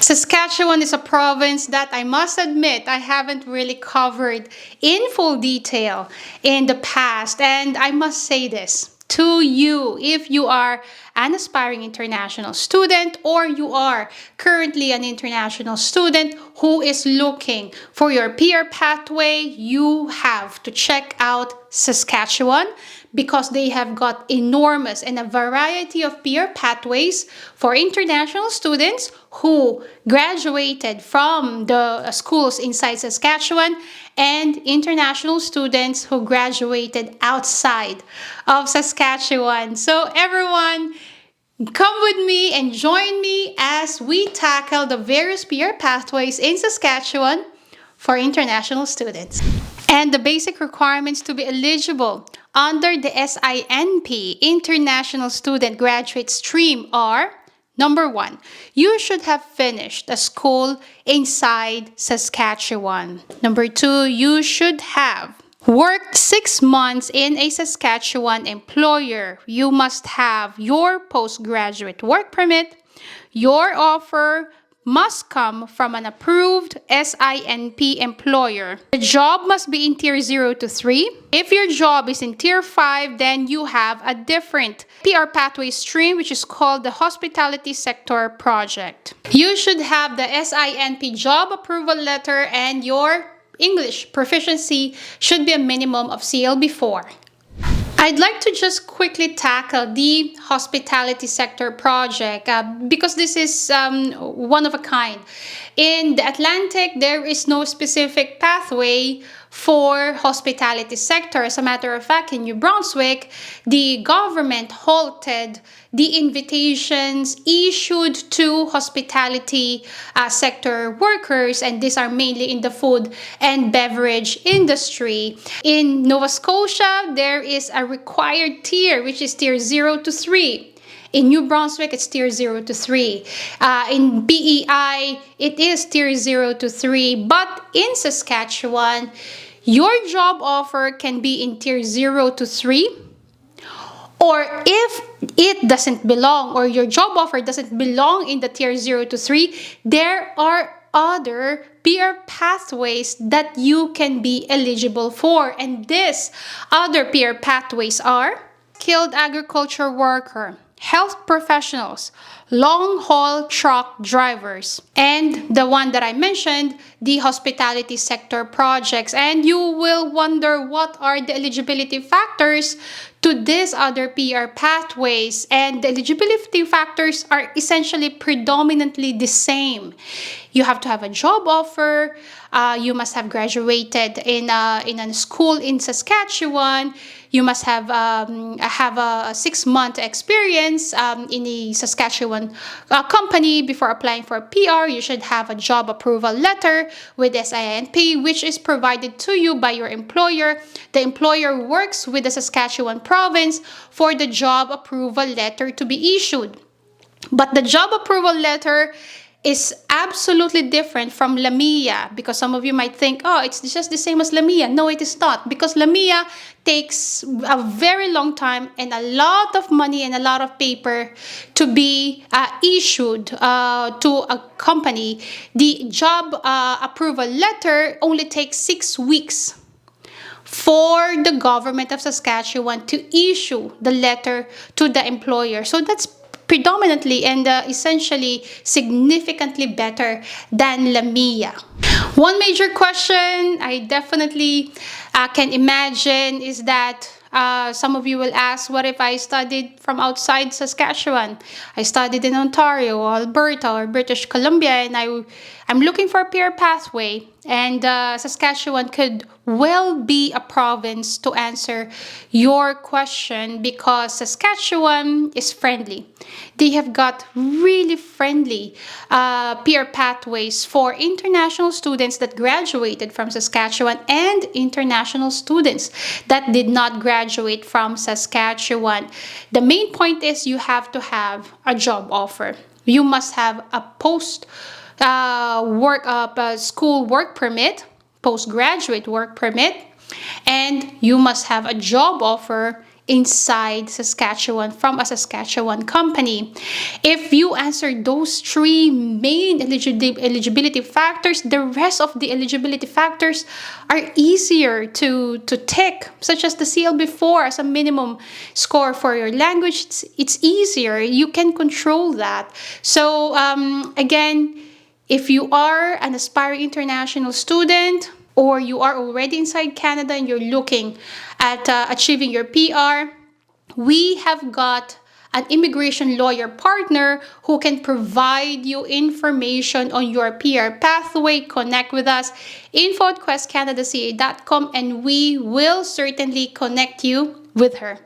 Saskatchewan is a province that I must admit I haven't really covered in full detail in the past. And I must say this to you, if you are an aspiring international student or you are currently an international student who is looking for your peer pathway, you have to check out Saskatchewan because they have got enormous and a variety of peer pathways for international students who graduated from the schools inside Saskatchewan and international students who graduated outside of Saskatchewan. So everyone, come with me and join me as we tackle the various peer pathways in Saskatchewan for international students. And the basic requirements to be eligible under the SINP International Student Graduate Stream are: number one, you should have finished a school inside Saskatchewan. Number two, you should have worked 6 months in a Saskatchewan employer. You must have your postgraduate work permit. Your offer must come from an approved SINP employer. The job must be in Tier 0 to 3. If your job is in Tier 5, then you have a different PR pathway stream, which is called the Hospitality Sector Project. You should have the SINP job approval letter, and your English proficiency should be a minimum of CLB4. I'd like to just quickly tackle the hospitality sector project because this is one of a kind. In the Atlantic, there is no specific pathway for hospitality sector. As a matter of fact, in New Brunswick, the government halted the invitations issued to hospitality sector workers, and these are mainly in the food and beverage industry. In Nova Scotia, there is a required tier, which is Tier 0 to 3. In New Brunswick, it's Tier 0 to 3. In BEI, it is Tier 0 to 3. But in Saskatchewan, your job offer can be in Tier 0 to 3. Or if it doesn't belong, or your job offer doesn't belong in the Tier 0 to 3, there are other peer pathways that you can be eligible for. And these other peer pathways are skilled agriculture worker, health professionals, long-haul truck drivers, and the one that I mentioned, the hospitality sector projects. And you will wonder, what are the eligibility factors to these other PR pathways? And the eligibility factors are essentially predominantly the same. You have to have a job offer. You must have graduated in a school in Saskatchewan. You must have a 6-month experience in a Saskatchewan company before applying for a PR. You should have a job approval letter with SINP, which is provided to you by your employer. The employer works with the Saskatchewan province for the job approval letter to be issued. But the job approval letter is absolutely different from LAMIA, because some of you might think, oh, it's just the same as LAMIA. No, it is not, because LAMIA takes a very long time and a lot of money and a lot of paper to be issued to a company. The job approval letter only takes 6 weeks for the government of Saskatchewan to issue the letter to the employer. So that's predominantly and essentially significantly better than LAMIA. One major question I definitely can imagine is that some of you will ask, what if I studied from outside Saskatchewan? I studied in Ontario, or Alberta, or British Columbia, and I'm looking for a peer pathway. And Saskatchewan could well be a province to answer your question, because Saskatchewan is friendly. They have got really friendly peer pathways for international students that graduated from Saskatchewan and international students that did not graduate from Saskatchewan. The main point is you have to have a job offer. You must have a school work permit, postgraduate work permit, and you must have a job offer inside Saskatchewan from a Saskatchewan company. If you answer those three main eligibility factors, the rest of the eligibility factors are easier to tick, such as the CLB4 as a minimum score for your language. It's easier. You can control that. So again, if you are an aspiring international student, or you are already inside Canada and you're looking at achieving your PR, we have got an immigration lawyer partner who can provide you information on your PR pathway. Connect with us, info@questcanadaca.com, and we will certainly connect you with her.